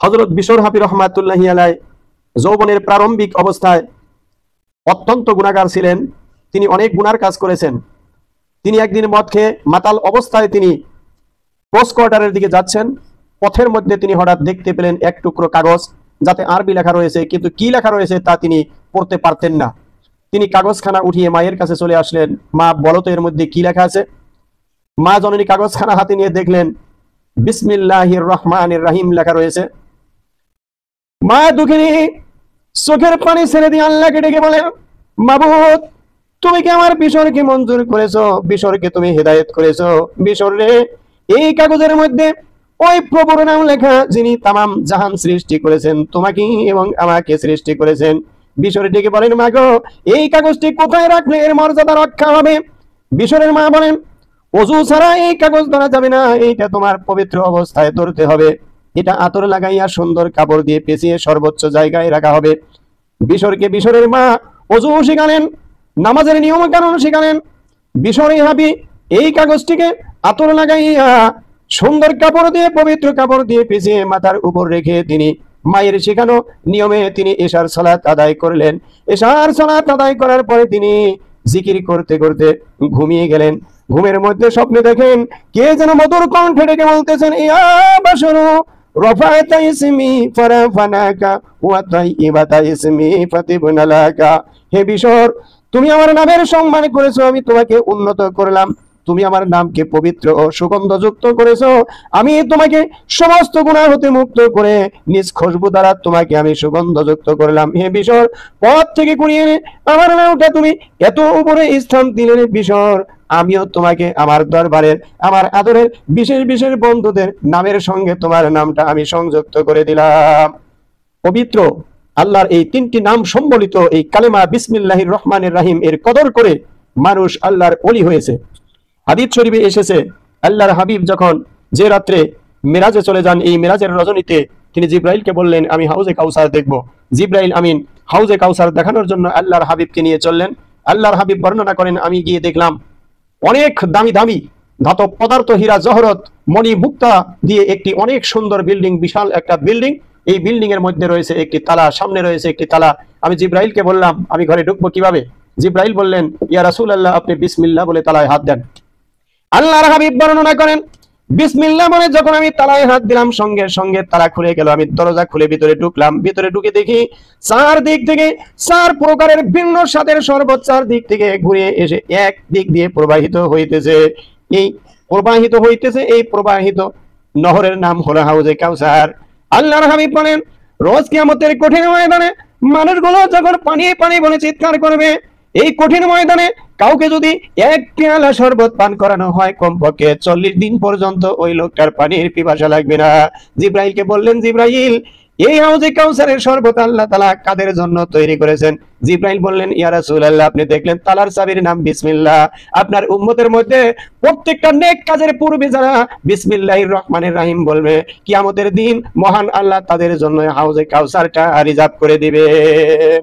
হযরত বিশর হাফি রহমাতুল্লাহি আলাইহি যৌবনের প্রারম্ভিক অবস্থায় অত্যন্ত গুনাহগার ছিলেন। তিনি অনেক গুনার কাজ করেছেন। তিনি একদিন মদ খেয়ে মাতাল অবস্থায় তিনি পোস্ট কোয়ার্টারের দিকে যাচ্ছেন। পথের মধ্যে তিনি হঠাৎ দেখতে পেলেন এক টুকরো কাগজ, যাতে আরবি লেখা রয়েছে, কিন্তু কি লেখা রয়েছে তা তিনি পড়তে পারতেন না। তিনি কাগজখানা উঠিয়ে মায়ের কাছে চলে আসলেন, মা বলো তো এর মধ্যে কি লেখা আছে। মা জননী কাগজখানা হাতে নিয়ে দেখলেন বিসমিল্লাহির রহমানির রহিম লেখা রয়েছে। মা দুঃখিনী চোখের পানি ছেড়ে দিয়ে আল্লাহকে ডেকে বলেন, মাবুদ তুমি কি আমার বিশরকে মঞ্জুর করেছো, বিশরকে তুমি হেদায়েত করেছো। বিশর রে, এই কাগজের মধ্যে ওই প্রভুর নাম লেখা যিনি তামাম জাহান সৃষ্টি করেছেন, তোমাকে এবং আমাকে সৃষ্টি করেছেন। বিশর ডেকে বলেন, মা গো এই কাগজটি কোথায় রাখলে এর মর্যাদা রক্ষা হবে। বিশরের মা বলেন, ওযু ছাড়া এই কাগজ ধরা যাবে না, এইটা তোমার পবিত্র অবস্থায় ধরতে হবে। এটা আতর লাগাইয়া সুন্দর কাপড় দিয়ে পেঁচিয়ে সর্বোচ্চ জায়গায় রাখা হবে। বিশরকে বিশরের মা ওযু শিখালেন, নামাজের নিয়ম কানুন শিখালেন। বিশরই হাবি এই কাগজটিকে আতর লাগাইয়া সুন্দর কাপড় দিয়ে, পবিত্র কাপড় দিয়ে পেঁচিয়ে মাথার উপর রেখে তিনি মায়ের শেখানো নিয়মে তিনি এশার সালাত আদায় করলেন। এশার সালাত আদায় করার পরে তিনি জিকির করতে করতে ঘুমিয়ে গেলেন। ঘুমের মধ্যে স্বপ্নে দেখেন কে যেন মধুর কণ্ঠে ডেকে বলতেছেন, ইয়া বাশরু রফাতা ইসমি ফারাফানাকা ওয়া তাইবাতা ইসমি ফাতিবনা লাকা। হে বিশর, তুমি আমার নামের সম্মান করেছো, আমি তোমাকে উন্নত করলাম। তুমি আমার নামকে পবিত্র ও সুগন্ধযুক্ত করেছো, আমি তোমাকে সমস্ত গুনাহ হতে মুক্ত করে নিজ খুশবু দ্বারা তোমাকে আমি সুগন্ধযুক্ত করলাম। হে বিশর, পথ থেকে কুড়িয়ে এনে আমার নামটা তুমি এত উপরে স্থান দিলে বিশর, আমিও তোমাকে আমার দরবারের আমার আদরের বিশেষ বিশেষ বন্ধুদের নামের সঙ্গে তোমার নামটা আমি সংযুক্ত করে দিলাম। পবিত্র আল্লাহর এই তিনটি নাম সম্বলিত এই কালেমা বিসমিল্লাহির রহমানির রহিম এর কদর করে মানুষ আল্লাহর ওলি হয়েছে। হাদিস শরীফে এসেছে, আল্লাহর হাবিব যখন যে রাত্রে মেরাজে চলে যান, এই মেরাজের রজনীতে তিনি জিব্রাইলকে বললেন, আমি হাউজে কাউসার দেখব। জিব্রাইল আমিন হাউজে কাউসার দেখানোর জন্য আল্লাহর হাবিবকে নিয়ে চললেন। আল্লাহর হাবিব বর্ণনা করেন, আমি গিয়ে দেখলাম অনেক দামি দামি ধাতব পদার্থ, হীরা জহরত মণি মুক্তা দিয়ে একটি অনেক সুন্দর বিল্ডিং, বিশাল একটা বিল্ডিং। এই বিল্ডিং এর মধ্যে রয়েছে একটি তালা, সামনে রয়েছে একটি তালা। আমি জিব্রাইলকে বললাম, আমি ঘরে ঢুকবো কিভাবে? জিব্রাইল বললেন, ইয়া রাসূলুল্লাহ, আপনি বিসমিল্লাহ বলে তালায় হাত দেন। আল্লাহর হাবিব বর্ণনা করেন, বিসমিল্লাহ বলে যখন আমি তালায় হাত দিলাম, সঙ্গে সঙ্গে তালা খুলে গেল। আমি দরজা খুলে ভিতরে ঢুকলাম। ভিতরে ঢুকে দেখি চার দিক থেকে চার প্রকারের ভিন্ন স্বাদের শরবত চার দিক থেকে ঘুরে এসে এক দিক দিয়ে প্রবাহিত হইতেছে। এই প্রবাহিত নহরের নাম হলো হাউজে কাউসার। আল্লাহর হাবিব বলেন, রোজ কিয়ামতের কঠিন ময়দানে মানুষগুলো যখন পানি পানি বলে চিৎকার করবে, এই কঠিন ময়দানে কাউকে যদি এক পেয়ালা শরবত পান করানো হয়, কমপক্ষে 40 দিন পর্যন্ত ওই লোকটার পানির পিপাসা লাগবে না। জিব্রাইলকে বললেন, জিব্রাইল, এই হাউজে কাউসারের শরবত আল্লাহ তাআলা কাদের জন্য তৈরি করেছেন? জিব্রাইল বললেন, ইয়া রাসূলুল্লাহ, আপনি দেখলেন তালার চাবির নাম বিসমিল্লাহ। আপনার উম্মতের মধ্যে প্রত্যেকটা নেক কাজের পূর্বে যারা বিসমিল্লাহির রহমানির রহিম বলবে, কিয়ামতের দিন মহান আল্লাহ তাদের জন্য হাউজে কাউসারটা রিজার্ভ করে দিবেন।